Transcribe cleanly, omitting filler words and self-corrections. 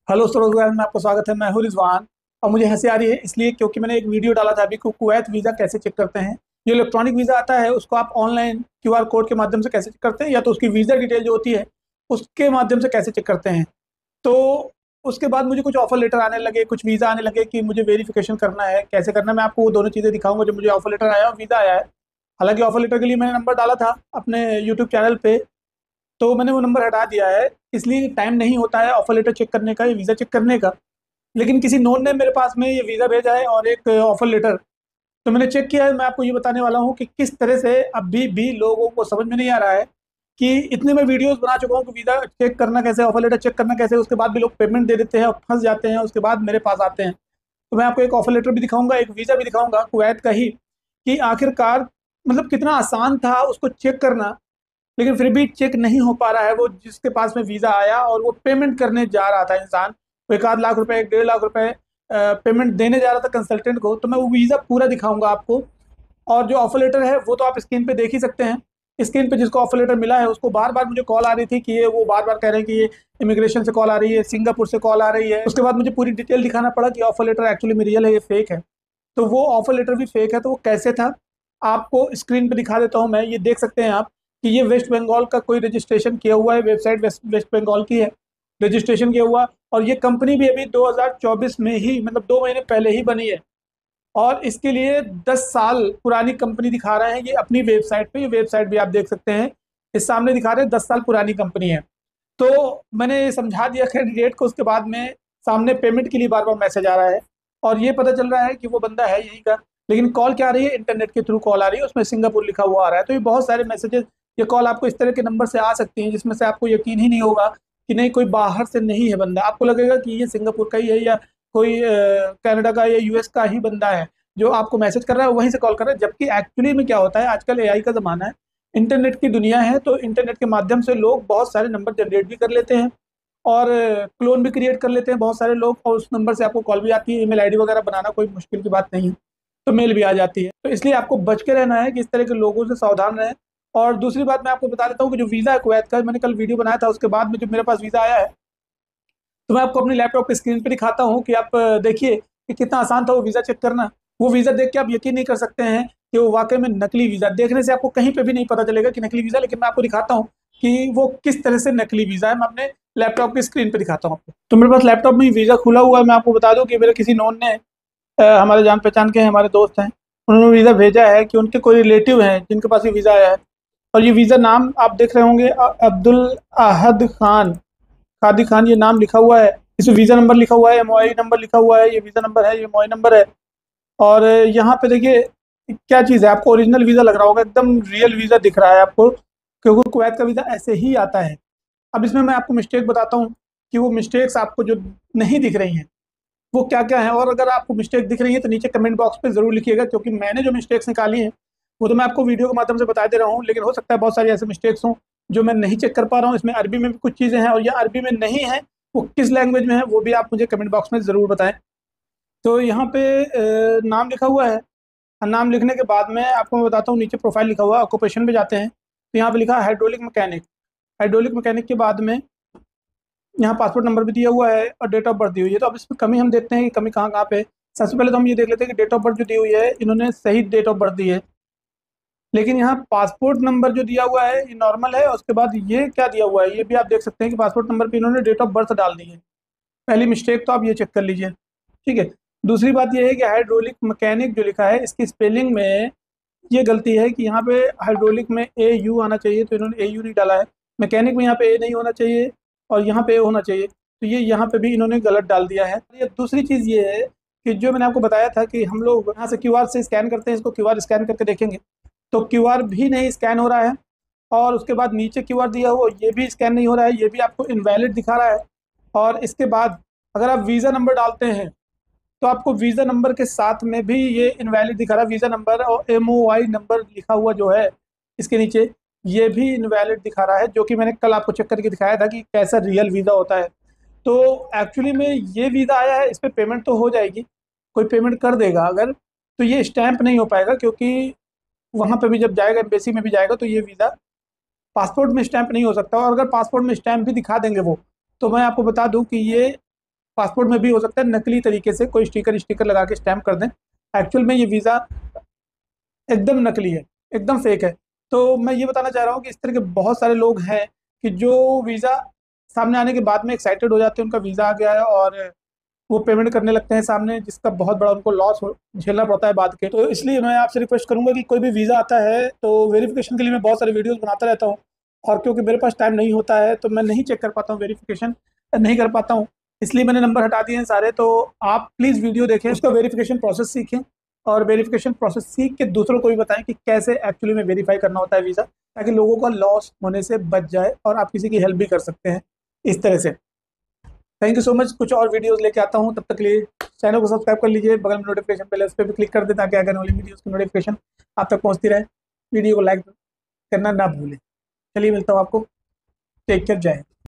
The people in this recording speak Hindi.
हेलो स्टूडेंट में आपका स्वागत है। मैं हूं रिजवान। और मुझे हंसी आ रही है इसलिए क्योंकि मैंने एक वीडियो डाला था अभी को कुवैत वीज़ा कैसे चेक करते हैं। जो इलेक्ट्रॉनिक वीज़ा आता है उसको आप ऑनलाइन क्यूआर कोड के माध्यम से कैसे चेक करते हैं, या तो उसकी वीज़ा डिटेल जो होती है उसके माध्यम से कैसे चेक करते हैं। तो उसके बाद मुझे कुछ ऑफर लेटर आने लगे, कुछ वीज़ा आने लगे कि मुझे वेरिफिकेशन करना है, कैसे करना है। मैं आपको वो दोनों चीज़ें दिखाऊंगा जो मुझे ऑफर लेटर आया और वीज़ा आया है। हालांकि ऑफर लेटर के लिए मैंने नंबर डाला था अपने यूट्यूब चैनल पे, तो मैंने वो नंबर हटा दिया है। इसलिए टाइम नहीं होता है ऑफर लेटर चेक करने का या वीज़ा चेक करने का। लेकिन किसी नोन ने मेरे पास में ये वीज़ा भेजा है और एक ऑफर लेटर, तो मैंने चेक किया है। मैं आपको ये बताने वाला हूँ कि किस तरह से अभी भी लोगों को समझ में नहीं आ रहा है कि इतने मैं वीडियोस बना चुका हूँ कि वीज़ा चेक करना कैसे, ऑफर लेटर चेक करना कैसे, उसके बाद भी लोग पेमेंट दे देते हैं और फंस जाते हैं, उसके बाद मेरे पास आते हैं। तो मैं आपको एक ऑफर लेटर भी दिखाऊंगा, एक वीज़ा भी दिखाऊंगा कुवैत का ही, कि आखिरकार मतलब कितना आसान था उसको चेक करना। लेकिन फिर भी चेक नहीं हो पा रहा है। वो जिसके पास में वीज़ा आया और वो पेमेंट करने जा रहा था इंसान, वो 1 आध लाख रुपए 1 डेढ़ लाख रुपए पेमेंट देने जा रहा था कंसल्टेंट को। तो मैं वो वीज़ा पूरा दिखाऊंगा आपको। और जो ऑफर लेटर है वो तो आप स्क्रीन पे देख ही सकते हैं। स्क्रीन पे जिसको ऑफर लेटर मिला है उसको बार बार मुझे कॉल आ रही थी कि ये, वो बार बार कह रहे हैं कि ये इमिग्रेशन से कॉल आ रही है, सिंगापुर से कॉल आ रही है। उसके बाद मुझे पूरी डिटेल दिखाना पड़ा कि ऑफर लेटर एक्चुअली में रियल है, ये फेक है। तो वो ऑफर लेटर भी फेक है। तो वो कैसे था आपको स्क्रीन पे दिखा देता हूँ मैं। ये देख सकते हैं आप कि ये वेस्ट बंगाल का कोई रजिस्ट्रेशन किया हुआ है, वेबसाइट वेस्ट बंगाल की है, रजिस्ट्रेशन किया हुआ। और ये कंपनी भी अभी 2024 में ही, मतलब 2 महीने पहले ही बनी है। और इसके लिए 10 साल पुरानी कंपनी दिखा रहे हैं ये अपनी वेबसाइट पे। ये वेबसाइट भी आप देख सकते हैं, इस सामने दिखा रहे हैं 10 साल पुरानी कंपनी है। तो मैंने समझा दिया कैंडिडेट को। उसके बाद में सामने पेमेंट के लिए बार बार मैसेज आ रहा है और ये पता चल रहा है कि वो बंदा है यहीं का। लेकिन कॉल क्या आ रही है, इंटरनेट के थ्रू कॉल आ रही है, उसमें सिंगापुर लिखा हुआ आ रहा है। तो ये बहुत सारे मैसेजेस, ये कॉल आपको इस तरह के नंबर से आ सकती हैं जिसमें से आपको यकीन ही नहीं होगा कि नहीं, कोई बाहर से नहीं है बंदा। आपको लगेगा कि ये सिंगापुर का ही है या कोई कनाडा का या यूएस का ही बंदा है जो आपको मैसेज कर रहा है, वहीं से कॉल कर रहा है। जबकि एक्चुअली में क्या होता है, आजकल एआई का ज़माना है, इंटरनेट की दुनिया है। तो इंटरनेट के माध्यम से लोग बहुत सारे नंबर जनरेट भी कर लेते हैं और क्लोन भी क्रिएट कर लेते हैं बहुत सारे लोग। और उस नंबर से आपको कॉल भी आती है। ईमेल आईडी वगैरह बनाना कोई मुश्किल की बात नहीं है, तो मेल भी आ जाती है। तो इसलिए आपको बच के रहना है कि इस तरह के लोगों से सावधान रहें। और दूसरी बात मैं आपको बता देता हूँ कि जो वीज़ा है कुवैत का, मैंने कल वीडियो बनाया था, उसके बाद में जो मेरे पास वीज़ा आया है, तो मैं आपको अपने लैपटॉप की स्क्रीन पे दिखाता हूँ कि आप देखिए कि कितना आसान था वो वीज़ा चेक करना। वो वीज़ा देख के आप यकीन नहीं कर सकते हैं कि वो वाकई में नकली वीज़ा। देखने से आपको कहीं पे भी नहीं पता चलेगा कि नकली वीज़ा, लेकिन मैं आपको दिखाता हूँ कि वो किस तरह से नकली वीज़ा है। मैं अपने लैपटॉप की स्क्रीन पे दिखाता हूँ आपको। तो मेरे पास लैपटॉप में वीज़ा खुला हुआ है। मैं आपको बता दूँ कि मेरे किसी नोन ने, हमारे जान पहचान के हैं, हमारे दोस्त हैं, उन्होंने वीज़ा भेजा है कि उनके कोई रिलेटिव हैं जिनके पास ये वीज़ा आया है। और ये वीज़ा, नाम आप देख रहे होंगे, अब्दुल अहद खान, कादी खान, ये नाम लिखा हुआ है। इसमें वीज़ा नंबर लिखा हुआ है, एमओआई नंबर लिखा हुआ है, ये वीज़ा नंबर है, ये एमओआई नंबर है। और यहाँ पे देखिए क्या चीज़ है, आपको ओरिजिनल वीज़ा लग रहा होगा, एकदम रियल वीज़ा दिख रहा है आपको, क्योंकि कुवैत का वीज़ा ऐसे ही आता है। अब इसमें मैं आपको मिस्टेक बताता हूँ कि वो मिस्टेक्स आपको जो नहीं दिख रही हैं वो क्या क्या है। और अगर आपको मिस्टेक दिख रही है तो नीचे कमेंट बॉक्स पे ज़रूर लिखिएगा, क्योंकि मैंने जो मिस्टेक्स निकाली हैं वो तो मैं आपको वीडियो के माध्यम से बता दे रहा हूँ, लेकिन हो सकता है बहुत सारी ऐसे मिस्टेक्स हों जो मैं नहीं चेक कर पा रहा हूँ। इसमें अरबी में भी कुछ चीज़ें हैं, और ये अरबी में नहीं है, वो किस लैंग्वेज में है वो भी आप मुझे कमेंट बॉक्स में ज़रूर बताएं। तो यहाँ पे नाम लिखा हुआ है, और नाम लिखने के बाद में आपको मैं बताता हूँ, नीचे प्रोफाइल लिखा हुआ है, ऑक्यूपेशन पे जाते हैं तो यहाँ पे लिखा है हाइड्रोलिक मैकेनिक। हाइड्रोलिक मैकेनिक के बाद में यहाँ पासपोर्ट नंबर भी दिया हुआ है और डेट ऑफ बर्थ दी हुई है। तो अब इसमें कमी हम देखते हैं कि कमी कहाँ कहाँ पे है। सबसे पहले तो हम ये देख लेते हैं कि डेट ऑफ बर्थ जो दी हुई है, इन्होंने सही डेट ऑफ बर्थ दी है, लेकिन यहाँ पासपोर्ट नंबर जो दिया हुआ है ये नॉर्मल है। उसके बाद ये क्या दिया हुआ है, ये भी आप देख सकते हैं कि पासपोर्ट नंबर पे इन्होंने डेट ऑफ बर्थ डाल दी है। पहली मिस्टेक तो आप ये चेक कर लीजिए, ठीक है। दूसरी बात ये है कि हाइड्रोलिक मैकेनिक जो लिखा है, इसकी स्पेलिंग में ये गलती है कि यहाँ पे हाइड्रोलिक में ए यू आना चाहिए, तो इन्होंने ए यू नहीं डाला है। मैकेनिक में यहाँ पे ए नहीं होना चाहिए और यहाँ पे ए होना चाहिए, तो ये यहाँ पे भी इन्होंने गलत डाल दिया है। ये दूसरी चीज़ ये है कि जो मैंने आपको बताया था कि हम लोग यहाँ से क्यूआर से स्कैन करते हैं, इसको क्यूआर स्कैन करके देखेंगे तो क्यूआर भी नहीं स्कैन हो रहा है। और उसके बाद नीचे क्यूआर दिया हुआ ये भी स्कैन नहीं हो रहा है, ये भी आपको इनवैलिड दिखा रहा है। और इसके बाद अगर आप वीज़ा नंबर डालते हैं तो आपको वीज़ा नंबर के साथ में भी ये इनवैलिड दिखा रहा है। वीज़ा नंबर और एमओआई नंबर लिखा हुआ जो है इसके नीचे, ये भी इनवैलिड दिखा रहा है, जो कि मैंने कल आपको चेक करके दिखाया था कि कैसा रियल वीज़ा होता है। तो एक्चुअली में ये वीज़ा आया है, इस पर पेमेंट तो हो जाएगी, कोई पेमेंट कर देगा अगर, तो ये स्टैंप नहीं हो पाएगा, क्योंकि वहाँ पे भी जब जाएगा, एम्बेसी में भी जाएगा, तो ये वीज़ा पासपोर्ट में स्टैंप नहीं हो सकता। और अगर पासपोर्ट में स्टैंप भी दिखा देंगे वो, तो मैं आपको बता दूं कि ये पासपोर्ट में भी हो सकता है नकली तरीके से कोई स्टिकर लगा के स्टैम्प कर दें। एक्चुअल में ये वीज़ा एकदम नकली है, एकदम फेक है। तो मैं ये बताना चाह रहा हूँ कि इस तरह के बहुत सारे लोग हैं कि जो वीज़ा सामने आने के बाद में एक्साइटेड हो जाते हैं, उनका वीज़ा आ गया है और वो पेमेंट करने लगते हैं सामने, जिसका बहुत बड़ा उनको लॉस झेलना पड़ता है बाद के। तो इसलिए मैं आपसे रिक्वेस्ट करूंगा कि कोई भी वीज़ा आता है तो वेरिफिकेशन के लिए मैं बहुत सारे वीडियोस बनाता रहता हूँ, और क्योंकि मेरे पास टाइम नहीं होता है तो मैं नहीं चेक कर पाता हूँ, वेरिफिकेशन नहीं कर पाता हूँ, इसलिए मैंने नंबर हटा दिए हैं सारे। तो आप प्लीज़ वीडियो देखें, उसका वेरिफिकेशन प्रोसेस सीखें, और वेरिफिकेशन प्रोसेस सीख के दूसरों को भी बताएं कि कैसे एक्चुअली में वेरीफाई करना होता है वीज़ा, ताकि लोगों का लॉस होने से बच जाए और आप किसी की हेल्प भी कर सकते हैं इस तरह से। Thank you so much. कुछ और वीडियोस लेके आता हूँ, तब तक के लिए चैनल को सब्सक्राइब कर लीजिए, बगल में नोटिफिकेशन बेल है उस पर भी क्लिक कर दें ताकि आगे आने वाली वीडियोस की नोटिफिकेशन आप तक पहुँचती रहे। वीडियो को लाइक करना ना भूलें। चलिए मिलता हूँ आपको, टेक केयर, जय हिंद।